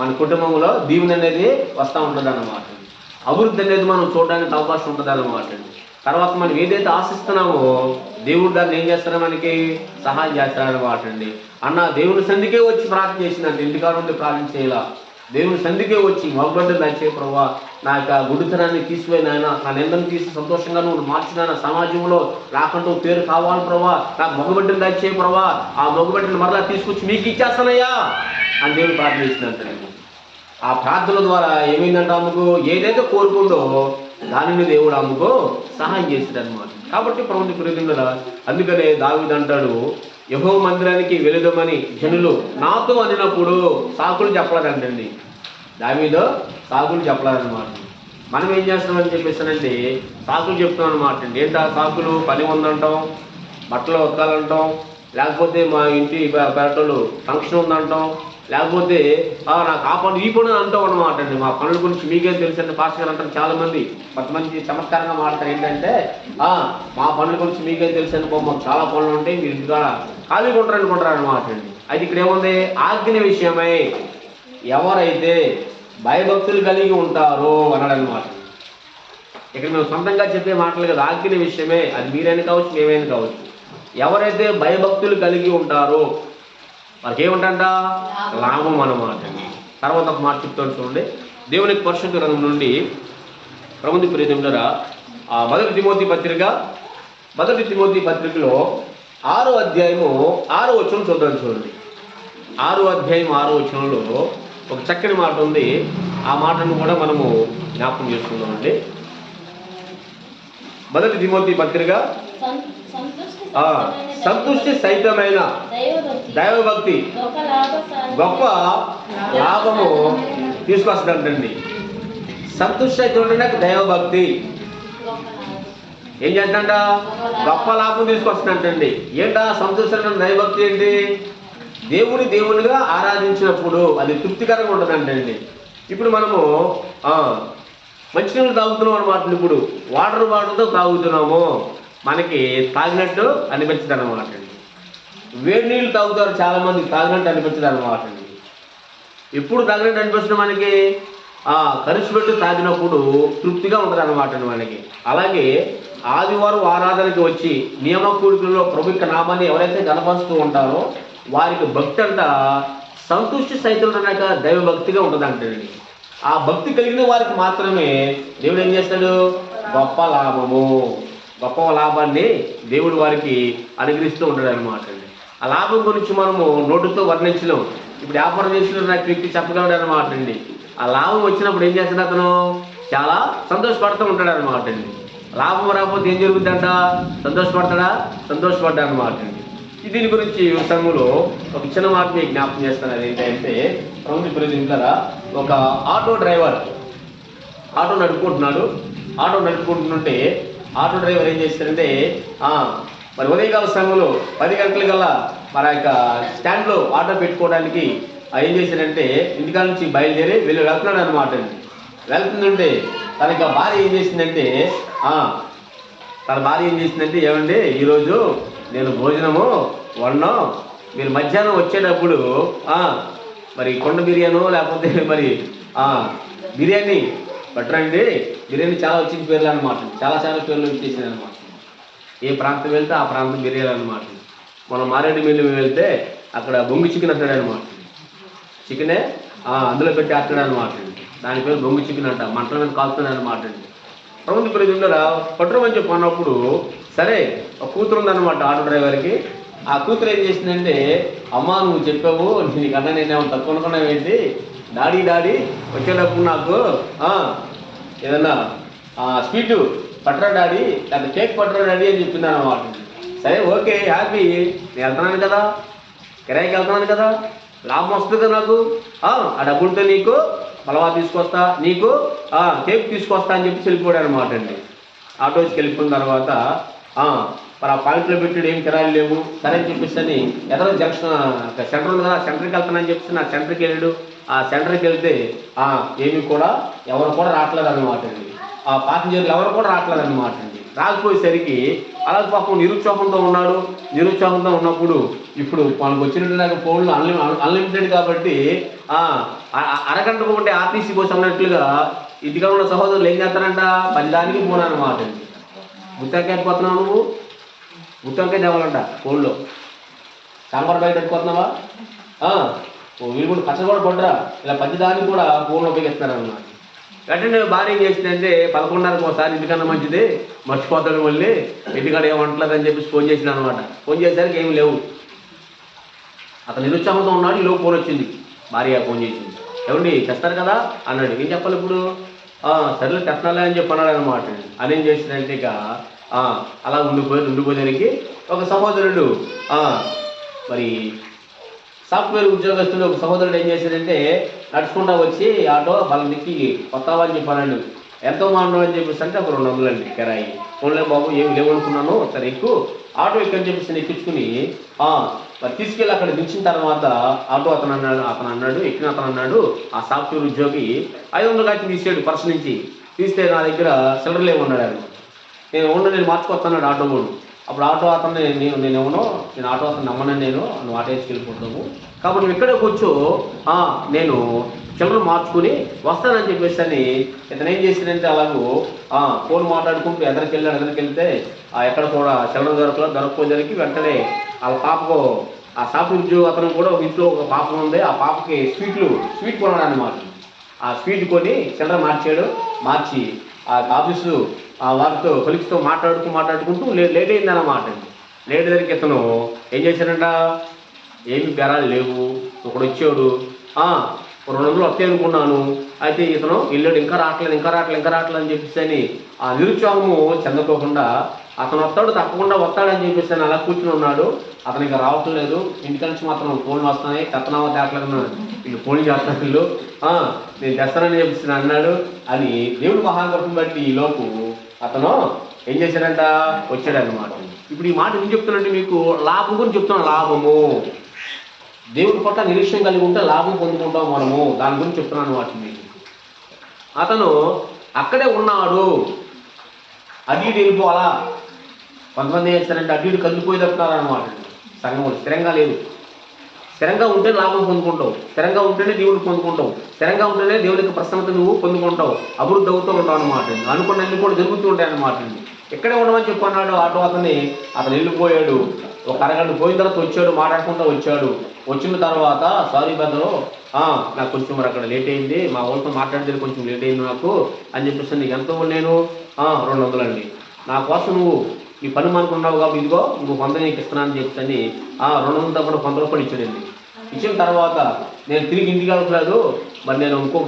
మన కుటుంబంలో దీవెన అనేది వస్తూ ఉంటుంది అన్నమాట. అభివృద్ధి అనేది మనం చూడడానికి అవకాశం ఉంటుంది అన్నమాట. తర్వాత మనం ఏదైతే ఆశిస్తున్నామో దేవుడు దాన్ని ఏం చేస్తారో మనకి సహాయం చేస్తారన్నమాట అండి. దేవుని సంధికే వచ్చి ప్రార్థన చేసిందంటే ఇంటికాడ నుండి ప్రార్థన చేయాల. దేవుని సంధికే వచ్చి మగబిడ్డలు దయచే ప్రభావ, నా యొక్క గుడితనాన్ని తీసిపోయిన ఆయన, నా నిందను తీసి సంతోషంగా నువ్వు మార్చిన సమాజంలో నాకంటూ పేరు కావాలి ప్రభావ, నాకు మగబిడ్డలు దయచే ప్రభావ, ఆ మగబిడ్డలు మరలా తీసుకొచ్చి మీకు ఇచ్చేస్తానయ్యా అని దేవుడు ప్రార్థన చేసినట్టు. ఆ ప్రార్థన ద్వారా ఏమైందంటే ఆమెకు ఏదైతే కోరుకుందో దానిని దేవుడు ఆమెకు సహాయం చేశాడు అనమాట. కాబట్టి ప్రభుత్వ ప్రియతములారా, అందుకనే దావీదు అంటాడు, యెహోవా మందిరానికి వెళుదామని జనులు నాతో అనినప్పుడు సాకులు చెప్పలేదంటండి. దావీదు సాకులు చెప్పలేదన్నమాట. మనం ఏం చేస్తామని చెప్పేసానండి, సాకులు చెప్తాం అనమాట అండి. ఏంటా సాకులు? పని ఉందంటాం, బట్టలు ఉతకాలంటాం, లేకపోతే మా ఇంటి పెరటలు ఫంక్షన్ ఉందంటాం, లేకపోతే నాకు ఆ పనులు ఈ పనులు అంటాం అనమాట అండి. మా పనుల గురించి మీకేం తెలుసు అంటే పాస్టర్ గారు అంటారు చాలామంది. కొంతమంది చమత్కారంగా మాట్లాడతారు ఏంటంటే, మా పనుల గురించి మీకేం తెలుసు అనుకో, మాకు చాలా పనులు ఉంటాయి, మీరు ఇంటికాడ ఖాళీగా ఉంటారు అనుకుంటారు అనమాట అండి. అయితే ఇక్కడ ఏముంది? ఆజ్ఞ విషయమై ఎవరైతే భయభక్తులు కలిగి ఉంటారో అన్నాడు అనమాట. ఇక్కడ మేము సొంతంగా చెప్పే మాటలు కదా, ఆజ్ఞ విషయమే. అది మీరైనా కావచ్చు, మేమైనా కావచ్చు. ఎవరైతే భయభక్తులు కలిగి ఉంటారో వారికి ఏముంటంట? లాభం అన్నమాట. తర్వాత ఒక మాట చెప్తాను చూడండి. దేవుని పరిశుద్ధ గ్రంథం నుండి ప్రభుత్వ ప్రియతములారా, మొదటి తిమోతి పత్రికలో 6వ అధ్యాయము 6వ వచనం చూద్దాం చూడండి. 6వ అధ్యాయం 6వ వచనంలో ఒక చక్కని మాట ఉంది. ఆ మాటను కూడా మనము జ్ఞాపకం చేసుకుందామండి. మొదటి తిమోతి పత్రిక సంతుష్టి సహితమైన దైవభక్తి గొప్ప లాభము తీసుకొస్తుందంటండి. సంతుష్టి సహితమైన దైవభక్తి ఏం చేస్తుందంట? గొప్ప లాభం తీసుకొస్తుందంటండి. ఏంటా సంతుష్టి దైవభక్తి? ఏంటి? దేవునిగా ఆరాధించినప్పుడు అది తృప్తికరంగా ఉంటుందంటండి. ఇప్పుడు మనము మంచినీళ్ళు తాగుతున్నాం అనమాట. ఇప్పుడు వాటర్తో తాగుతున్నాము, మనకి తాగినట్టు అనిపించదు అనమాట అండి. వేడి నీళ్ళు తాగుతారు చాలామంది, తాగినట్టు అనిపించదు అనమాట అండి. ఎప్పుడు తాగినట్టు అనిపిస్తుంది మనకి? ఖర్చు పెట్టి తాగినప్పుడు తృప్తిగా ఉంటుంది అనమాట అండి మనకి. అలాగే ఆదివారం ఆరాధనకి వచ్చి నియమ కూడికల్లో ప్రభు యొక్క నామాన్ని ఎవరైతే గణపరుస్తూ ఉంటారో వారికి భక్తి అంట సంతుష్టి సహితమైన దైవభక్తిగా ఉంటుంది అంటండి. ఆ భక్తి కలిగిన వారికి మాత్రమే దేవుడు ఏం చేస్తాడు? గొప్ప లాభాన్ని దేవుడు వారికి అనుగ్రహిస్తూ ఉంటాడు అనమాట అండి. ఆ లాభం గురించి మనము నోటుతో వర్ణించలేం. ఇప్పుడు వ్యాపారం చేసిన నాకు వ్యక్తి చెప్పగలడు అనమాట అండి. ఆ లాభం వచ్చినప్పుడు ఏం చేస్తాడు? అతను చాలా సంతోషపడుతూ ఉంటాడు అనమాట అండి. లాభం రాకపోతే ఏం జరుగుతుందంట? సంతోషపడ్డా అనమాట అండి. దీని గురించి సంఘంలో ఒక చిన్న మాట మీకు జ్ఞాపకం చేస్తాను. అదేంటంటే ప్రభుత్వ ప్రతినిధులారా, ఒక ఆటో డ్రైవర్ ఆటో నడుపుకుంటుంటే ఆటో డ్రైవర్ ఏం చేస్తాడంటే మరి ఉదయకాల సమయంలో 10 గంటల కల్లా మన యొక్క స్టాండ్లో ఆటో పెట్టుకోవడానికి ఏం చేశాడంటే ఇంటికాడ నుంచి బయలుదేరి వెళ్తున్నాడు అనమాట అండి. వెళ్తుందంటే తనకి భార్య ఏం చేసిందంటే తన భార్య ఏం చేసిందంటే, ఏమండి ఈరోజు నేను భోజనము వండం, మీరు మధ్యాహ్నం వచ్చేటప్పుడు మరి కొండ బిర్యానో లేకపోతే మరి బిర్యానీ పట్టరండి. బిర్యానీ చాలా వచ్చిన పేర్లు అనమాట, చాలా పేర్లు వచ్చేసింది అనమాట. ఏ ప్రాంతం వెళ్తే ఆ ప్రాంతం బిర్యానీ అనమాట. మనం మారేడుమిల్లి వెళ్తే అక్కడ బొంగు చికెన్ అంటాడు అనమాట. చికెనే అందులో పెట్టి ఆడతాడు అనమాట. దాని పేరు బొంగు చికెన్ అంట. మంటల మీద కాలుతున్నాడు అనమాట అండి. ప్రభుత్వ ప్రజల పట్టరమని చెప్పి అన్నప్పుడు సరే ఒక కూతురు ఉందన్నమాట ఆటో డ్రైవర్కి. ఆ కూతురు ఏం చేసిందంటే, అమ్మా నువ్వు చెప్పావు నీకన్నా నేనేమో తక్కువ అనుకున్నావు ఏంటి, డాడీ వచ్చేటప్పుడు నాకు ఏదన్నా స్వీటు పట్టరా డాడీ, లేదా కేక్ పట్టరా డాడీ అని చెప్పింది అన్నమాట. సరే ఓకే హ్యాపీ, నేను వెళ్తున్నాను కదా, కిరాయికి వెళ్తున్నాను కదా, లాభం వస్తుంది కదా నాకు, ఆ డబ్బులతో నీకు పలవా తీసుకొస్తా, నీకు కేక్ తీసుకొస్తా అని చెప్పి వెళ్ళిపోయాడు అనమాట అండి. ఆటోస్కి వెళ్ళిపోయిన తర్వాత మరి ఆ పాయింట్లో పెట్టాడు, ఏం కిరాయిలు లేవు. సరే అని చెప్పేసి ఎదరో జంక్షన్ సెంటర్ ఉంది కదా, సెంటర్కి వెళ్తానని చెప్పేసి నా సెంటర్కి వెళ్ళాడు. ఆ సెంటర్కి వెళ్తే ఏమి కూడా ఎవరు కూడా రావట్లేదు అనమాట అండి. ఆ ప్యాసింజర్లు ఎవరు కూడా రావట్లేదు అనమాట అండి. రాకపోయేసరికి అలాగే పాపం నిరుత్సాహంతో ఉన్నాడు. నిరుత్సాహంతో ఉన్నప్పుడు ఇప్పుడు మనకు వచ్చినట్టు ఫోన్లు అన్లిమిటెడ్ కాబట్టి అరగంటకు ఒకటి ఆర్టీసీ కోసం అన్నట్లుగా ఇంటిగా ఉన్న సహోదరులు ఏం చేస్తారంట, 10 దానికి ఫోన్ అనమాట అండి. గుత్తంకాయ పెట్టుకోతున్నావు నువ్వు, గుత్తంకాయ తేవాలంట ఫోన్లో. సాంబార్ బయట పెట్టుకోతున్నావా, వీళ్ళు కూడా కష్టం కూడా పడ్డరా, ఇలా 10 దానికి కూడా ఫోన్లో ఉపయోగిస్తున్నారు అన్నమాట. వెంటనే భార్య ఏం చేసిందంటే 11:30కి ఒకసారి ఇంటికన్నా మంచిది, మర్చిపోతాడు మళ్ళీ ఇంటికాడ ఏమంటలేదు అని చెప్పేసి ఫోన్ చేసిన అనమాట. ఫోన్ చేసేసరికి ఏమి లేవు. అతను నిరుత్సాహంతో ఉన్నాడు. ఈలోపు ఫోన్ వచ్చింది, భార్య ఫోన్ చేసింది. ఏమండి తెస్తారు కదా అన్నాడు. ఏం చెప్పాలి ఇప్పుడు, సర్లే తెస్తున్నాలే అని చెప్పి అన్నాడు అనమాట. అదేం చేసిందంటే ఇక అలా ఉండిపోయేదానికి ఒక సహోదరుడు మరి సాఫ్ట్వేర్ ఉద్యోగస్తులు ఒక సహోదరుడు ఏం చేశాడంటే నడుచుకుంటా వచ్చి ఆటో వాళ్ళ దిక్కి కొత్తవా అని చెప్పానండి. ఎంతో మానవు అని చెప్పేసి అంటే ఒక 200 అండి కిరాయి. ఫోన్లే బాబు ఏమి లేవనుకున్నాను, సరే ఎక్కువ ఆటో ఎక్కని చెప్పేసి ఎక్కించుకుని మరి తీసుకెళ్ళి అక్కడ దించిన తర్వాత ఆటో అతను అన్నాడు ఎక్కిన అతను అన్నాడు, ఆ సాఫ్ట్వేర్ ఉద్యోగి 500 కాచి తీసాడు పర్స్ నుంచి. తీస్తే నా దగ్గర చిల్లర లేవన్నాడు ఆయన. నేను మార్చుకొస్తున్నాడు ఆటో కూడా. అప్పుడు ఆటో అతన్ని నేను ఆటో అతను నమ్మను, నువ్వు ఆటో వేసుకెళ్ళిపోతావు కాబట్టి నువ్వు ఇక్కడే కూర్చో, నేను చిల్లర మార్చుకుని వస్తానని చెప్పేసి అని ఇతను ఏం చేసిందంటే అలాగూ ఫోన్ మాట్లాడుకుంటూ ఎదరికి వెళ్తే ఎక్కడ కూడా చిల్లర దొరకపోయేసరికి వెంటనే వాళ్ళ పాపకు ఆ సాఫ్ట్వేర్ ఉద్యోగం అతను కూడా ఇంట్లో ఒక పాప ఉంది. ఆ పాపకి స్వీట్ కొన్నాడు అనమాట. ఆ స్వీట్ కొని చిల్లర మార్చి ఆ ఆఫీసు వారితో కొలిక్స్తో మాట్లాడుకుంటూ లేట్ అయిందన్నమాట. లేట్ దగ్గరికి ఇతను ఏం చేశాడంట, ఏమి బెరాలు లేవు, ఒకడు వచ్చాడు, 200 వస్తాయి అనుకున్నాను, అయితే ఇతను వెళ్ళాడు, ఇంకా రావట్లేదు అని చెప్పేసి అని ఆ నిరుత్సాహము చెందకోకుండా అతను తప్పకుండా వస్తాడని చెప్పేసి అని అలా కూర్చుని ఉన్నాడు. అతను ఇంకా రావట్లేదు, ఇంటికి నుంచి మాత్రం ఫోన్లు వస్తున్నాయి, తెత్తనామా తేట్లేదు, వీళ్ళు ఫోన్ చేస్తారు, వీళ్ళు నేను తెస్తానని చెప్పేసి అన్నాడు అని దేవుడు మహాకృపను బట్టి ఈ లోపు అతను ఏం చేశాడంట, వచ్చాడనమాట. ఇప్పుడు ఈ మాట ఏం చెప్తున్నానంటే మీకు లాభం గురించి చెప్తున్నాను. లాభము దేవుడి పట్ల నిరీక్షణ కలిగి ఉంటే లాభం పొందుకుంటాం మనము, దాని గురించి చెప్తున్నాను అనమాట మీకు. అతను అక్కడే ఉన్నాడు, అటు ఇటు వెళ్ళిపోవాలా. కొంతమంది ఏం చేస్తారంటే అటు ఇటు కదిలిపోయి తప్పుతారనమాట. సంఘం స్థిరంగా లేదు. స్థిరంగా ఉంటే లాభం పొందుకుంటావు, స్థిరంగా ఉంటేనే దేవుడు పొందుకుంటావు, స్థిరంగా ఉంటేనే దేవుడికి ప్రసన్నత నువ్వు పొందుకుంటావు, అభివృద్ధి అవుతూ ఉంటావు అనమాట. అనుకున్నన్ని కూడా జరుగుతూ ఉంటాయి అన్నమాట. ఇక్కడే ఉండమని చెప్పన్నాడు ఆటో అతను వెళ్ళిపోయాడు. ఒక అరగంట పోయిన తర్వాత వచ్చాడు, మాట్లాడుకుంటూ వచ్చాడు. వచ్చిన తర్వాత సారీ బెదరు, నాకు కొంచెం మరి అక్కడ లేట్ అయింది, మా వాళ్ళతో మాట్లాడితే కొంచెం లేట్ అయింది నాకు అని చెప్పేసి, నీకు ఎంతో నేను 200 అండి, నా కోసం నువ్వు ఈ పని అనుకున్నావు కాబట్టి ఇదిగో ఇంకో 100 నీకు ఇస్తున్నాను అని చెప్పని 200 కూడా 100 రూపాయలు ఇచ్చాడండి. ఇచ్చిన తర్వాత నేను తిరిగి ఇంటికి వెళ్ళట్లేదు, మరి నేను ఇంకో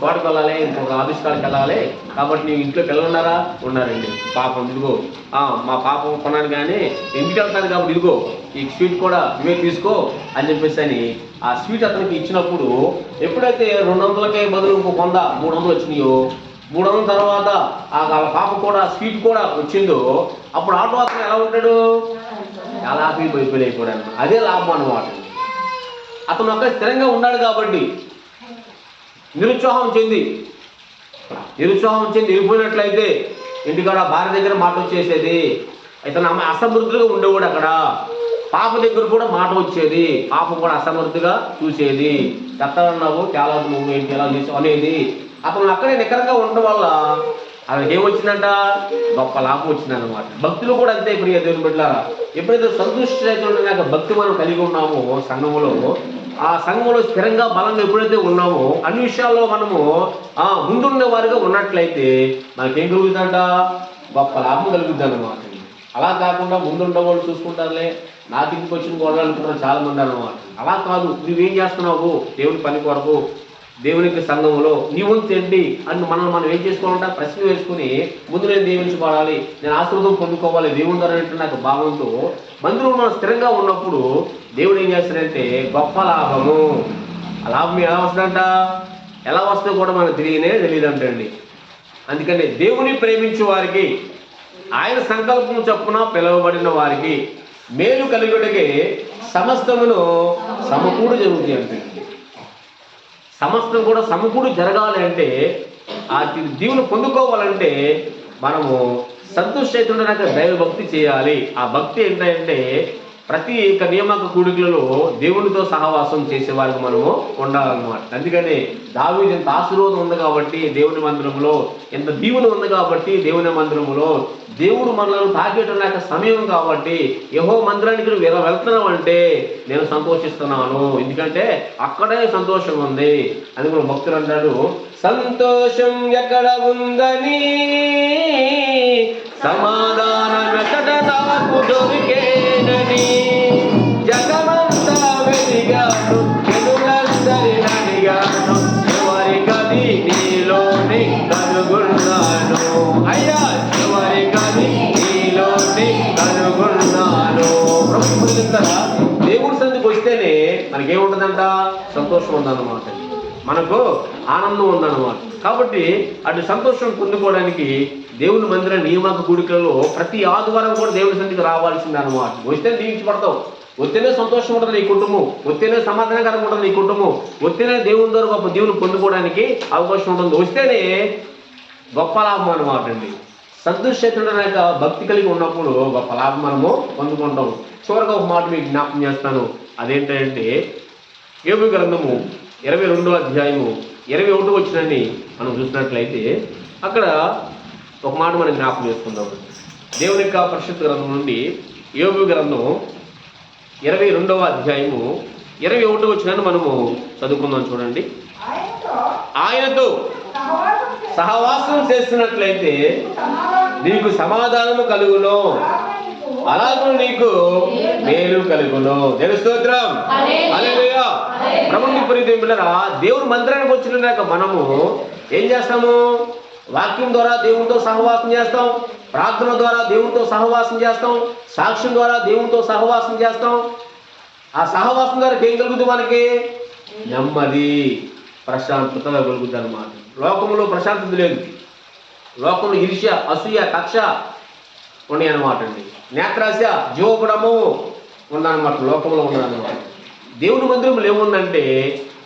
చోటకి వెళ్ళాలి, ఇంకొక ఆఫీస్ కాడికి వెళ్ళాలి, కాబట్టి నీవు ఇంట్లో పిల్లలు ఉన్నారండి. పాపం ఇదిగో మా పాపం కొన్నాను కానీ ఇంటికి వెళ్తాను కాబట్టి ఇదిగో ఈ స్వీట్ కూడా ఇవే తీసుకో అని చెప్పేసి అని ఆ స్వీట్ అతనికి ఇచ్చినప్పుడు ఎప్పుడైతే 200కే బదులు ఇంకో 100 300 వచ్చినాయో, 300 తర్వాత వాళ్ళ పాప కూడా స్వీట్ కూడా వచ్చిందో, అప్పుడు ఆటో అతను ఎలా ఉంటాడు, చాలా హ్యాపీ ఫీల్ అయిపోయాడు. అదే లాభం అన్నమాట. అతను అక్కడ స్థిరంగా ఉన్నాడు కాబట్టి నిరుత్సాహం చెంది వెళ్ళిపోయినట్లయితే ఇంటికాడ భార్య దగ్గర మాట వచ్చేసేది. ఇతను అసమృద్ధిగా ఉండేవాడు. అక్కడ పాప దగ్గర కూడా మాట వచ్చేది. పాప కూడా అసమృద్ధిగా చూసేది. చెత్తన్నావు, చాలా నువ్వు ఏంటి ఎలా చేసావు అనేది. అతను అక్కడే నికరంగా ఉండడం వల్ల అతనికి ఏమొచ్చిందంట? గొప్ప లాభం వచ్చిందన్నమాట. భక్తులు కూడా అంతే ప్రియ దేవుని బిడ్డలారా. ఎప్పుడైతే సంతృష్టి రైతులు భక్తి మనం కలిగి ఉన్నామో సంఘంలో, ఆ సంఘంలో స్థిరంగా బలంగా ఎప్పుడైతే ఉన్నామో అన్ని విషయాల్లో మనము ముందున్న వారిగా ఉన్నట్లయితే మనకేం కలుగుతుందంట? గొప్ప లాభం కలుగుద్ది అన్నమాట. అలా కాకుండా ముందున్న వాళ్ళు చూసుకుంటారులే, నాకు ఇంటికి వచ్చిన గొడవలు అనుకుంటారు చాలా మంది అన్నమాట. అలా కాదు. నువ్వేం చేస్తున్నావు దేవుని పని కొరకు, దేవునికి సంఘంలో నీ వంతు ఏంటి అని మనం ఏం చేసుకోవాలంటే ప్రశ్న వేసుకుని ముందు నేను దీవించబడాలి, నేను ఆశీర్వాదం పొందుకోవాలి దేవుని ద్వారా నాకు భావంతో మందిలో మనం స్థిరంగా ఉన్నప్పుడు దేవుడు ఏం చేస్తాడంటే గొప్ప లాభము. ఆ లాభం ఎలా వస్తుందంట? ఎలా వస్తుందో కూడా మనకు తెలియదంటండి. అందుకని దేవుని ప్రేమించే వారికి, ఆయన సంకల్పం చొప్పున పిలువబడిన వారికి మేలు కలిగుటకే సమస్తమును సమకూడు జరుగుతుంది అంటే. సమస్తం కూడా సమకూడు జరగాలి అంటే, ఆ దీవుని పొందుకోవాలంటే మనము సంతుష్టైతుండడానికి దైవ భక్తి చేయాలి. ఆ భక్తి ఏంటంటే ప్రతి నియామక కూడికలలో దేవునితో సహవాసం చేసేవారికి మనము ఉండాలన్నమాట. అందుకని దావీదు ఎంత ఆశీర్వాదం ఉంది కాబట్టి దేవుని మందిరంలో, ఎంత దీవుని ఉంది కాబట్టి దేవుని మందిరంలో, దేవుడు మనల్ని తాకేట సమయం కాబట్టి యెహోవా మందిరానికి నువ్వు వెళ్తున్నావు అంటే నేను సంతోషిస్తున్నాను, ఎందుకంటే అక్కడే సంతోషం ఉంది. అందుకని భక్తులు అంటాడు, సంతోషం ఎక్కడ ఉందని సమాధానం ఎక్కడ నాకు దొరికేనని జగమంతా వెలిగాను, ఎదురందరి నడిగాను, ఎవరి గది నీలోని కనుగొన్నాను. అయ్యా ఎవరి గది నీలోని కనుగొన్నాను. దేవుడి సందికి వస్తేనే మనకేముంటుందంట? సంతోషం ఉందన్నమాట, మనకు ఆనందం ఉందన్నమాట. కాబట్టి అటు సంతోషం పొందుకోవడానికి దేవుని మందిర నియామక కూడికలలో ప్రతి ఆదివారం కూడా దేవుని సన్నిధికి రావాల్సింది అన్నమాట. వస్తేనే దీవించబడతావు, వస్తేనే సంతోషం ఉంటుంది నీ కుటుంబం, వస్తేనే సమాధానకరంగా ఉంటుంది నీ కుటుంబం, వస్తేనే దేవుని ద్వారా గొప్ప దేవుని పొందుకోవడానికి అవకాశం ఉంటుంది, వస్తేనే గొప్ప లాభం అన్నమాట అండి. సంతోషితుడు భక్తి కలిగి ఉన్నప్పుడు గొప్ప లాభం మనము పొందుకుంటాం. చివరిగా ఒక మాట మీకు జ్ఞాపకం చేస్తాను. అదేంటంటే యోబు గ్రంథము 22వ అధ్యాయము 21 వచనాన్ని మనం చూసినట్లయితే అక్కడ ఒక మాట మనం జ్ఞాపకం చేసుకుందాం. దేవుని యొక్క పరిశుద్ధ గ్రంథం నుండి యోబు గ్రంథం 22వ అధ్యాయము 21 వచనాన్ని మనము చదువుకుందాం. చూడండి, ఆయనతో సహవాసం చేస్తున్నట్లయితే నీకు సమాధానము కలుగును, అలాగే నీకు మేలు కలుగును. దేవుని స్తోత్రం, హల్లెలూయా. ప్రభువుని ప్రియమైనరా, దేవుని మందిరానికి వచ్చినాక మనము ఏం చేస్తాము? వాక్యం ద్వారా దేవునితో సహవాసం చేస్తాం, ప్రార్థన ద్వారా దేవునితో సహవాసం చేస్తాం, సాక్ష్యం ద్వారా దేవునితో సహవాసం చేస్తాం. ఆ సహవాసం ద్వారా ఏం కలుగుతుంది? మనకి నెమ్మది, ప్రశాంతతగా కలుగుతుంది అన్నమాట. లోకంలో ప్రశాంతత లేదు, లోకంలో ఈర్ష్య, అసూయ, కక్ష ఉన్నాయి అన్నమాట అండి. నేత్రాశ, జీవగుణము ఉందన్నమాట, లోకంలో ఉన్నదన్నమాట. దేవుని మందిరంలో ఏముందంటే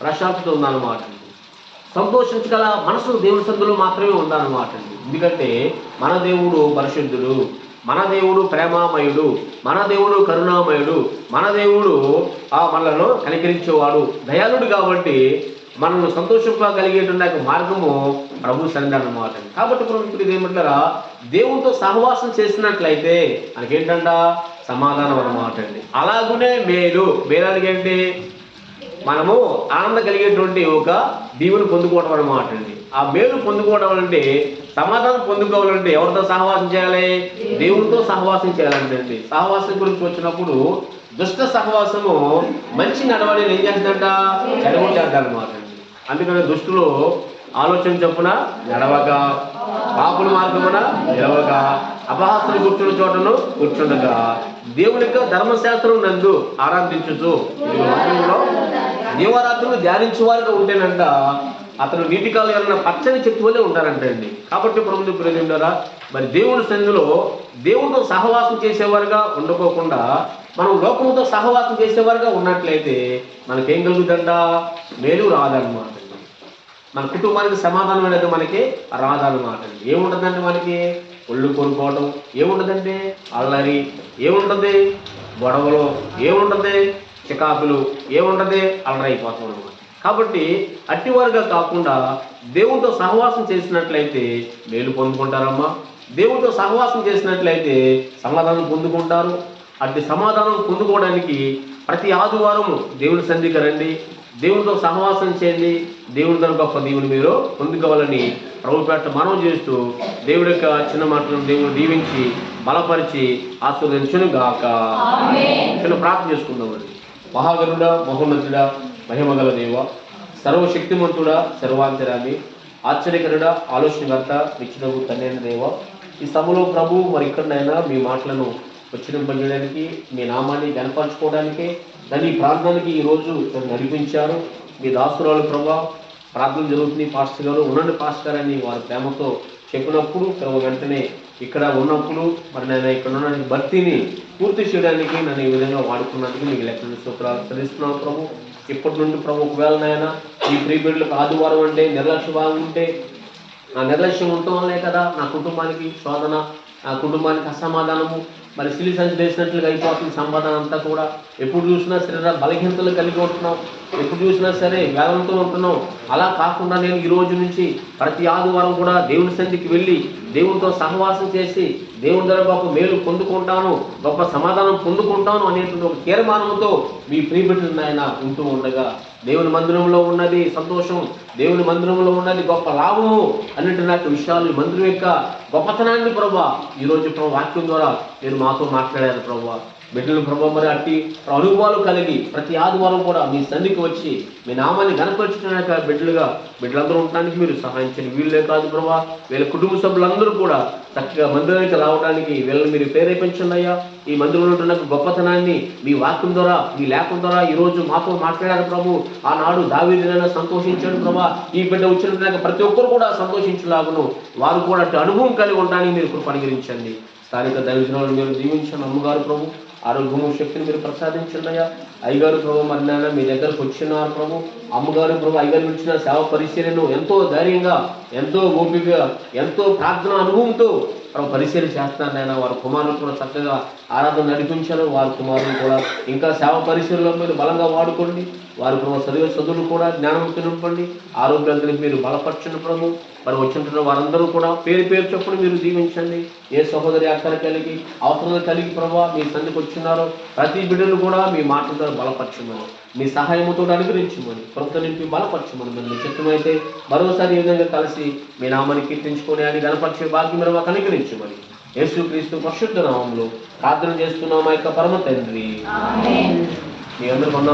ప్రశాంతత ఉందన్నమాట. సంతోషించగల మనసు దేవుని సందులో మాత్రమే ఉందన్నమాట అండి. ఎందుకంటే మన దేవుడు పరిశుద్ధుడు, మన దేవుడు ప్రేమామయుడు, మన దేవుడు కరుణామయుడు, మన దేవుడు మనలను కనికరించేవాడు, దయాళుడు. కాబట్టి మనల్ని సంతోషంగా కలిగేటువంటి మార్గము ప్రభు సన్నిధి అన్నమాట. కాబట్టి ఇప్పుడు ఏమంటారా, దేవునితో సహవాసం చేసినట్లయితే మనకేంటంట? సమాధానం అన్నమాట అండి. అలాగునే మేలు ఏంటి? మనము ఆనందం కలిగేటువంటి ఒక దీవుని పొందుకోవడం అన్నమాట అండి. ఆ మేలు పొందుకోవడం అంటే, సమాధానం పొందుకోవాలంటే ఎవరితో సహవాసం చేయాలి? దేవునితో సహవాసం చేయాలంటే. సహవాసం గురించి వచ్చినప్పుడు దుష్ట సహవాసము మంచి నడవడిని ఏం చేస్తుందంట? చెడగొట్టేద్దన్నమాట అండి. అందుకని దుష్టులు ఆలోచన చొప్పున నడవక, పాపుల మార్గమున నిలవక, అపహాస్యులు కూర్చున్న చోటను కూర్చుండగా దేవుని యొక్క ధర్మశాస్త్రం నందు ఆరాధించుచు దీవారాత్రులు ధ్యానించే వారిగా ఉంటేనంట అతను నీటి కాలు ఏమన్నా పచ్చని చెట్టు వల్లే ఉంటారంటండి. కాబట్టి ప్రభుత్వ ప్రజలారా, మరి దేవుని సన్నిధిలో దేవునితో సహవాసం చేసేవారుగా ఉండకోకుండా మనం లోకముతో సహవాసం చేసేవారుగా ఉన్నట్లయితే మనకేం కలుగుతుందంట? మేలు రాదన్నమాట. మన కుటుంబానికి సమాధానం అనేది మనకి రాదన్నమాట. ఏముంటుందండి మనకి? ఒళ్ళు కొనుక్కోవడం ఏముంటుందండి? అల్లరి ఏముంటుంది? గొడవలు ఏముంటుంది? చికాకులు ఏముంటుంది? అల్లరి అయిపోతాం అన్నమాట. కాబట్టి అట్టివారుగా కాకుండా దేవునితో సహవాసం చేసినట్లయితే మేలు పొందుకుంటారమ్మా. దేవునితో సహవాసం చేసినట్లయితే సమాధానం పొందుకుంటారు. అట్టి సమాధానం పొందుకోవడానికి ప్రతి ఆదివారం దేవుని సన్నిధికి రండి, దేవునితో సహవాసం చేయండి. దేవుని ద్వారా గొప్ప దేవుని మీరు పొందుకోవాలని ప్రభుపేట మనం చేస్తూ దేవుడి యొక్క చిన్న మాటలను దేవుడు దీవించి బలపరిచి ఆశీర్వదించును గాక. చిన్న ప్రార్థన చేసుకుందామండి. మహాగరుడ, మహోన్నతుడా, మహిమగల దేవ, సర్వశక్తిమంతుడా, సర్వాంతరామి, ఆశ్చర్యకరుడ, ఆలోచనకర్త, నిత్యుడగు తండ్రి దేవ, ఈ సభలో ప్రభు మరి ఇక్కడనైనా మీ మాటలను ఉచ్చరింపజేయడానికి, మీ నామాన్ని కనపరచుకోవడానికి, దాని ప్రార్థనకి ఈరోజు నడిపించారు. మీ దాసురాలు ప్రభా, ప్రార్థన జరుగుతుంది పాస్టర్ గారు ఉండండి పాస్టర్ గారు అని వారి ప్రేమతో చెప్పినప్పుడు వెంటనే ఇక్కడ ఉన్నప్పుడు మరి నేను ఇక్కడ ఉన్న భక్తిని పూర్తి చేయడానికి నన్ను ఈ విధంగా వాడుకున్నందుకు మీకు లెక్కలు సూత్రాలు తెలుస్తున్నాను ప్రభు. ఇప్పటి నుండి ప్రభు ఒకవేళ నాయన ఈ ప్రీ బిడ్డలకు ఆదివారం అంటే నిర్లక్ష్య భాగం ఉంటే, నా నిర్లక్ష్యం ఉండటం వల్లే కదా నా కుటుంబానికి శోధన, నా కుటుంబానికి అసమాధానము, మరి సిలి సంచి వేసినట్లుగా అయిపోతుంది సంపాదన అంతా కూడా. ఎప్పుడు చూసినా శరీర బలహీనతలు కలిగి ఉంటున్నాం, ఎప్పుడు చూసినా సరే వేదంతో ఉంటున్నాం. అలా కాకుండా నేను ఈ రోజు నుంచి ప్రతి ఆదివారం కూడా దేవుని సన్నిధికి వెళ్ళి దేవునితో సహవాసం చేసి దేవుని ద్వారా గొప్ప మేలు పొందుకుంటాను, గొప్ప సమాధానం పొందుకుంటాను అనేటువంటి ఒక తీర్మానంతో మీ ప్రియబిడ్డలు ఆయన ఉంటూ ఉండగా దేవుని మందిరంలో ఉన్నది సంతోషం, దేవుని మందిరంలో ఉన్నది గొప్ప లాభము అన్నట్టు విషయాలు, మందిరం యొక్క గొప్పతనాన్ని ప్రభా ఈరోజు ప్రభు వాక్యం ద్వారా మీరు మాతో మాట్లాడారు ప్రభా. బిడ్డలు ప్రభా మరి అట్టి అనుభవాలు కలిగి ప్రతి ఆదివారం కూడా మీ సన్నిధికి వచ్చి మీ నామాన్ని గణపరచడానికి బిడ్డలందరూ ఉండడానికి మీరు సహాయం చేయండి. వీళ్ళే కాదు ప్రభా, వీళ్ళ కుటుంబ సభ్యులందరూ కూడా చక్కగా మందిరానికి రావడానికి వీళ్ళని మీరు ప్రేరేపించండి అయ్యా. ఈ మందిరంలో ఉంటున్న గొప్పతనాన్ని మీ వాక్యం ద్వారా, మీ లేఖం ద్వారా ఈరోజు మాతో మాట్లాడారు ప్రభు. ఆనాడు దావీదునైనా సంతోషించాడు ప్రభా, ఈ బిడ్డ వచ్చిన ప్రతి ఒక్కరు కూడా సంతోషించలాగును వారు కూడా అట్టి అనుభవం కలిగి ఉండడానికి మీరు ఇప్పుడు పరిగణించండి. స్థానిక దైవజనులను మీరు దీవించండి. అమ్మగారు ప్రభు ఆరోగ్యము శక్తిని మీరు ప్రసాదించండి అయ్యా. అయ్యగారు ప్రభు మరి నాయన మీ దగ్గరకు వచ్చినారు ప్రభు. అమ్మగారు ప్రభు అయ్యగారు ఇచ్చిన సేవ పరిశీలనను ఎంతో ధైర్యంగా, ఎంతో ఓపికగా, ఎంతో ప్రార్థన అనుభవంతో పరిశీలన చేస్తున్నారు నాయన. వారి కుమారులు కూడా చక్కగా ఆరాధన నడిపించారు. వారి కుమారులు కూడా ఇంకా సేవ పరిశీలనలో మీరు బలంగా వాడుకోండి. వారి ప్రభు చదువులు కూడా జ్ఞానంతో నింపండి, ఆరోగ్యానికి మీరు బలపరచండి ప్రభు. మరి వచ్చింటున్న వారందరూ కూడా పేరు పేరు చొప్పున మీరు దీవించండి. ఏ సహోదరి అక్కలు కలిగి అవసరాలు కలిగి ప్రభావ మీ సన్నిధికి వచ్చినారో ప్రతి బిడ్డను కూడా మీ మాటలతో బలపరచమని, మీ సహాయంతో అనుగ్రహించమని, కృప నింపి బలపరచమని, మరి మీ చిత్తమైతే మరోసారి ఈ విధంగా కలిసి మీ నామాన్ని కీర్తించుకొని అని గణపరిచే భాగ్యం మీరు మాకు అనుగ్రహించమని యేసుక్రీస్తు పరిశుద్ధ నామములో ప్రార్థన చేస్తున్నాం మా యొక్క పరమ తండ్రి. మీ అందరూ